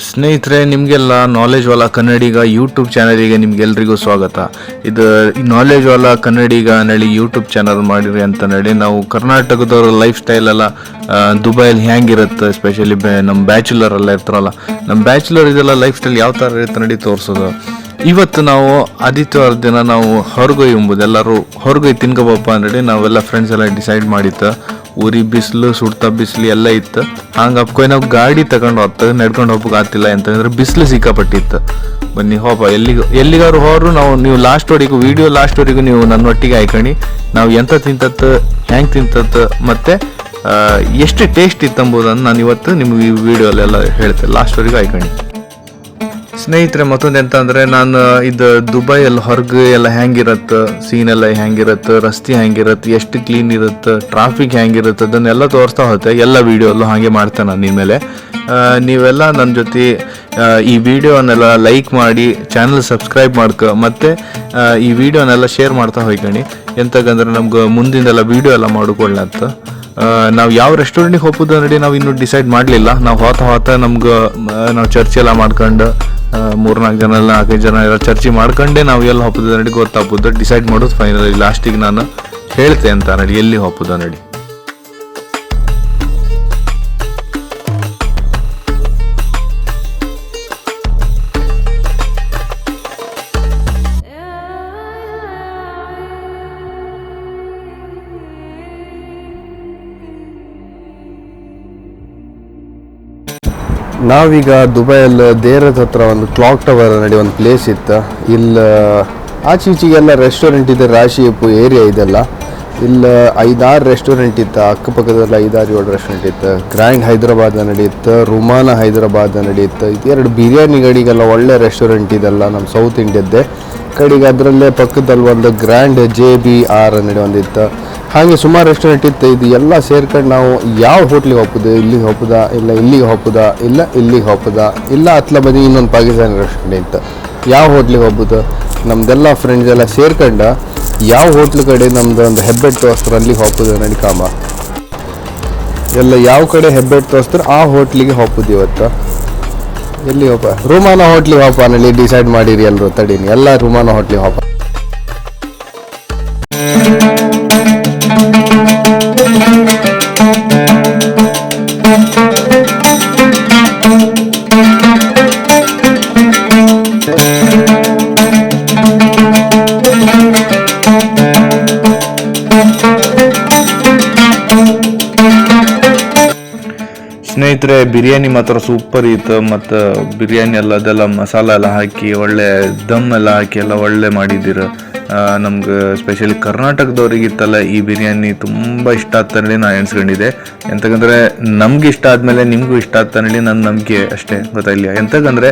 ಸ್ನೇಹಿತರೆ, ನಿಮಗೆಲ್ಲ ನಾಲೆಜ್ ವಾಲಾ ಕನ್ನಡಿಗ ಯೂಟ್ಯೂಬ್ ಚಾನಲಿಗೆ ನಿಮ್ಗೆಲ್ರಿಗೂ ಸ್ವಾಗತ. ಇದು ಈ ನಾಲೆಜ್ ವಾಲಾ ಕನ್ನಡಿಗ ನಳಿ ಯೂಟ್ಯೂಬ್ ಚಾನಲ್ ಮಾಡಿರಿ ಅಂತ ನಡಿ ನಾವು ಕರ್ನಾಟಕದವ್ರ ಲೈಫ್ ಸ್ಟೈಲ್ ಎಲ್ಲ ದುಬೈಲಿ ಹೆಂಗಿರುತ್ತೆ, ಎಸ್ಪೆಷಲಿ ನಮ್ಮ ಬ್ಯಾಚುಲರ್ ಎಲ್ಲ ಇರ್ತಾರಲ್ಲ, ನಮ್ಮ ಬ್ಯಾಚುಲರ್ ಇದೆಲ್ಲ ಲೈಫ್ ಸ್ಟೈಲ್ ಯಾವ ಥರ ಇರುತ್ತೆ ನಡಿ ತೋರಿಸೋದು. ಇವತ್ತು ನಾವು ಆದಿತ್ಯವಾರ ದಿನ ನಾವು ಹೊರಗೊಯ್ ಎಂಬುದು ಎಲ್ಲರೂ ಹೊರಗೊಯ್ ತಿನ್ಕೋಬಪ್ಪ ಅಂದೇಳಿ ನಾವೆಲ್ಲ ಫ್ರೆಂಡ್ಸ್ ಎಲ್ಲ ಡಿಸೈಡ್ ಮಾಡಿತ್ತು. ಊರಿ ಬಿಸಿಲು ಸುಡ್ತಾ ಬಿಸಿಲು ಎಲ್ಲ ಇತ್ತು. ಹಂಗೆ ಅಪ್ಕೊಯ್ ನಾವು ಗಾಡಿ ತಗೊಂಡು ಹೋಗ್ತದೆ, ನಡ್ಕೊಂಡು ಹೋಗಕ್ಕೆ ಆಗ್ತಿಲ್ಲ ಅಂತಂದ್ರೆ ಬಿಸಿಲು ಸಿಕ್ಕಾಪಟ್ಟಿತ್ತು. ಬನ್ನಿ ಹೋಪ ಎಲ್ಲಿಗಾರು ಹೋದ್ರು ನೀವು ಲಾಸ್ಟ್ವರೆಗೂ ವಿಡಿಯೋ ಲಾಸ್ಟ್ವರೆಗೂ ನೀವು ನನ್ನ ಒಟ್ಟಿಗೆ ಆಯ್ಕೊಂಡು ನಾವು ಎಂತ ತಿಂತತ್ತು, ಹೆಂಗೆ ತಿಂತತ್ತು, ಮತ್ತು ಎಷ್ಟು ಟೇಸ್ಟ್ ಇತ್ತು ಎಂಬುದನ್ನು ನಾನು ಇವತ್ತು ನಿಮ್ಗೆ ಈ ವಿಡಿಯೋಲೆಲ್ಲ ಹೇಳ್ತೇನೆ. ಲಾಸ್ಟ್ವರೆಗೂ ಆಯ್ಕೊಂಡು ಸ್ನೇಹಿತರೆ, ಮತ್ತೊಂದು ಎಂತ ಅಂದರೆ ನಾನು ಇದು ದುಬೈಯಲ್ಲಿ ಹೊರಗೆ ಎಲ್ಲ ಹೆಂಗಿರುತ್ತೆ, ಸೀನ್ ಎಲ್ಲ ಹೆಂಗಿರುತ್ತೆ, ರಸ್ತೆ ಹೆಂಗಿರುತ್ತೆ, ಎಷ್ಟು ಕ್ಲೀನ್ ಇರುತ್ತೆ, ಟ್ರಾಫಿಕ್ ಹೆಂಗಿರುತ್ತೆ, ಅದನ್ನೆಲ್ಲ ತೋರಿಸ್ತಾ ಹೋಗುತ್ತೆ. ಎಲ್ಲ ವೀಡಿಯೋಲ್ಲೂ ಹಾಗೆ ಮಾಡ್ತೇನೆ ನಾನು ಇನ್ಮೇಲೆ. ನೀವೆಲ್ಲ ನನ್ನ ಜೊತೆ ಈ ವಿಡಿಯೋನೆಲ್ಲ ಲೈಕ್ ಮಾಡಿ, ಚಾನಲ್ ಸಬ್ಸ್ಕ್ರೈಬ್ ಮಾಡ್ಕೊ, ಮತ್ತು ಈ ವಿಡಿಯೋನೆಲ್ಲ ಶೇರ್ ಮಾಡ್ತಾ ಹೋಯ್ಕಣಿ. ಎಂತಕ್ಕಂದ್ರೆ ನಮ್ಗೆ ಮುಂದಿಂದೆಲ್ಲ ವೀಡಿಯೋ ಎಲ್ಲ ಮಾಡಿಕೊಳ್ಳತ್ತ. ನಾವು ಯಾವ ರೆಸ್ಟೋರೆಂಟಿಗೆ ಹೋಗೋದು ನೋಡಿ ನಾವು ಇನ್ನೂ ಡಿಸೈಡ್ ಮಾಡಲಿಲ್ಲ. ನಾವು ಹೋತ ನಾವು ಚರ್ಚೆ ಎಲ್ಲ ಮಾಡ್ಕೊಂಡು 3-4 ಜನ ಎಲ್ಲ 5 ಜನ ಎಲ್ಲ ಚರ್ಚೆ ಮಾಡ್ಕೊಂಡೆ ನಾವು ಎಲ್ಲಿ ಹೋಗೋದು ನಡಿ ಗೊತ್ತಾಗ್ಬೋದು. ಡಿಸೈಡ್ ಮಾಡೋದು ಫೈನಲ್. ಲಾಸ್ಟಿಗೆ ನಾನು ಹೇಳ್ತೆ ಅಂತ ನಡಿ ಎಲ್ಲಿ ಹೋಗೋದು ನಡಿ. ನಾವೀಗ ದುಬೈಯಲ್ಲಿ ದೇರದ ಹತ್ರ ಒಂದು ಕ್ಲಾಕ್ ಟವರ್ ನಡಿ ಒಂದು ಪ್ಲೇಸ್ ಇತ್ತು. ಇಲ್ಲಿ ಆಚೀಚೆಗೆಲ್ಲ ರೆಸ್ಟೋರೆಂಟ್ ಇದೆ, ರಾಶಿಯಪ್ಪು ಏರಿಯಾ ಇದೆಲ್ಲ. ಇಲ್ಲಿ 5-6 ರೆಸ್ಟೋರೆಂಟ್ ಇತ್ತು, ಅಕ್ಕಪಕ್ಕದಲ್ಲಿ 5-6-7 ರೆಸ್ಟೋರೆಂಟ್ ಇತ್ತು. ಗ್ರ್ಯಾಂಡ್ ಹೈದರಾಬಾದ್ ನಡೆಯುತ್ತೆ, ರುಮಾನ ಹೈದರಾಬಾದ್ ನಡೆಯುತ್ತೆ. ಇದು 2 ಬಿರಿಯಾನಿ ಗಡಿಗೆಲ್ಲ ಒಳ್ಳೆ ರೆಸ್ಟೋರೆಂಟ್ ಇದೆಲ್ಲ ನಮ್ಮ ಸೌತ್ ಇಂಡಿಯದ್ದೇ ಕಡೆಗೆ. ಅದರಲ್ಲೇ ಪಕ್ಕದಲ್ಲಿ ಒಂದು ಗ್ರ್ಯಾಂಡ್ JBR ನಡಿ ಒಂದಿತ್ತು. ಹಾಗೆ ಸುಮಾರು ರೆಸ್ಟೋರೆಂಟ್ ಇತ್ತು. ಇದು ಎಲ್ಲ ಸೇರ್ಕೊಂಡು ನಾವು ಯಾವ ಹೋಟ್ಲಿಗೆ ಹೋಗ್ಬೋದು, ಇಲ್ಲಿಗೆ ಹೋಗ್ಬೋದಾ, ಇಲ್ಲ ಇಲ್ಲಿಗೆ ಹೋಗ್ಬೋದಾ, ಇಲ್ಲ ಇಲ್ಲಿಗೆ ಹೋಗ್ಬೋದಾ, ಇಲ್ಲ ಅತ್ಲ ಬದಿ ಇನ್ನೊಂದು ಪಾಕಿಸ್ತಾನಿ ರೆಸ್ಟೋರೆಂಟ್ ಇತ್ತು, ಯಾವ ಹೋಟ್ಲಿಗೆ ಹೋಗ್ಬೋದು. ನಮ್ದೆಲ್ಲ ಫ್ರೆಂಡ್ಸ್ ಎಲ್ಲ ಸೇರ್ಕೊಂಡು ಯಾವ ಹೋಟ್ಲ್ ಕಡೆ ನಮ್ದು ಒಂದು ಹೆಬ್ಬೆಟ್ಟು ತೋರಿಸ್ತಾರೆ ಅಲ್ಲಿಗೆ ಹೋಗ್ಬೋದು ನಡಿಕಾಮ. ಎಲ್ಲ ಯಾವ ಕಡೆ ಹೆಬ್ಬೆಟ್ಟು ತೋರಿಸ್ತಾರೆ ಆ ಹೋಟ್ಲಿಗೆ ಹೋಗ್ಬೋದು. ಇವತ್ತು ಎಲ್ಲಿ ಹೋಪ, ರುಮಾನ ಹೋಟ್ಲಿಗೆ ಹೋಪ ನಲ್ಲಿ ಡಿಸೈಡ್ ಮಾಡಿರಿ ಎಲ್ಲರೂ. ತಡೀನಿ, ಎಲ್ಲ ರುಮಾನ ಹೋಟ್ಲಿಗೆ ಹೋಪ. ಸ್ನೇಹಿತರೆ, ಬಿರಿಯಾನಿ ಮಾತ್ರ ಸೂಪರ್ ಇತ್ತು. ಮತ್ತು ಬಿರಿಯಾನಿ ಎಲ್ಲ ಅದೆಲ್ಲ ಮಸಾಲ ಎಲ್ಲ ಹಾಕಿ ಒಳ್ಳೆ ದಮ್ ಎಲ್ಲ ಹಾಕಿ ಎಲ್ಲ ಒಳ್ಳೆ ಮಾಡಿದ್ದೀರ. ನಮ್ಗೆ ಸ್ಪೆಷಲಿ ಕರ್ನಾಟಕದವ್ರಿಗಿತ್ತಲ್ಲ ಈ ಬಿರಿಯಾನಿ ತುಂಬ ಇಷ್ಟ ಆಗ್ತಾನೆ ನಾನು ಎಣಿಸ್ಕೊಂಡಿದ್ದೆ. ಎಂತಕ್ಕಂದರೆ ನಮ್ಗೆ ಇಷ್ಟ ಆದಮೇಲೆ ನಿಮಗೂ ಇಷ್ಟ ಆಗ್ತಾನೆ ನನ್ನ ನಂಬಿಕೆ ಅಷ್ಟೇ, ಗೊತ್ತಾಗಲಿಲ್ಲ. ಎಂತಕ್ಕಂದರೆ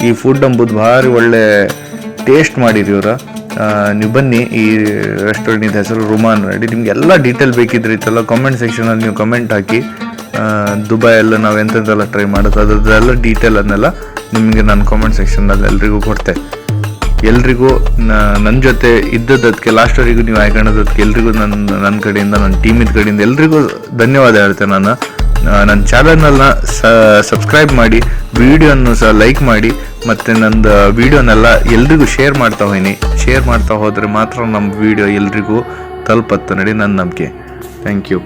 ಈ ಫುಡ್ ಅಂಬುದು ಭಾರಿ ಒಳ್ಳೆ ಟೇಸ್ಟ್ ಮಾಡಿರಿ ಇವ್ರ. ನೀವು ಬನ್ನಿ, ಈ ರೆಸ್ಟೋರೆಂಟಿನ ಹೆಸರು ರುಮಾನ್ ರೆಡಿ. ನಿಮಗೆಲ್ಲ ಡೀಟೇಲ್ ಬೇಕಿದ್ರೆ ಇತ್ತಲ್ಲ ಕಾಮೆಂಟ್ ಸೆಕ್ಷನಲ್ಲಿ ನೀವು ಕಮೆಂಟ್ ಹಾಕಿ. ದುಬೈಯೆಲ್ಲ ನಾವು ಎಂತೆಂತೆಲ್ಲ ಟ್ರೈ ಮಾಡೋದು ಅದರದ್ದೆಲ್ಲ ಡೀಟೇಲ್ ಅದನ್ನೆಲ್ಲ ನಿಮಗೆ ನಾನು ಕಾಮೆಂಟ್ ಸೆಕ್ಷನ್ನಲ್ಲಿ ಎಲ್ರಿಗೂ ಕೊಡ್ತೆ. ಎಲ್ರಿಗೂ ನನ್ನ ಜೊತೆ ಇದ್ದದಕ್ಕೆ ಲಾಸ್ಟ್ವರೆಗೂ ನೀವು ಆಯ್ಕೊಳ್ಳೋದಕ್ಕೆ ಎಲ್ರಿಗೂ ನನ್ನ ಕಡೆಯಿಂದ, ನನ್ನ ಟೀಮಿನ ಕಡೆಯಿಂದ ಎಲ್ರಿಗೂ ಧನ್ಯವಾದ ಹೇಳ್ತೇನೆ. ನನ್ನ ಚಾನಲ್ನ ಸಬ್ಸ್ಕ್ರೈಬ್ ಮಾಡಿ, ವಿಡಿಯೋನ್ನು ಸಹ ಲೈಕ್ ಮಾಡಿ, ಮತ್ತು ನಂದು ವಿಡಿಯೋನೆಲ್ಲ ಎಲ್ರಿಗೂ ಶೇರ್ ಮಾಡ್ತಾ ಹೋಯ್ನಿ. ಶೇರ್ ಮಾಡ್ತಾ ಹೋದರೆ ಮಾತ್ರ ನಮ್ಮ ವಿಡಿಯೋ ಎಲ್ರಿಗೂ ತಲುಪತ್ತೆ ನಡಿ ನನ್ನ ನಂಬಿಕೆ. Thank you.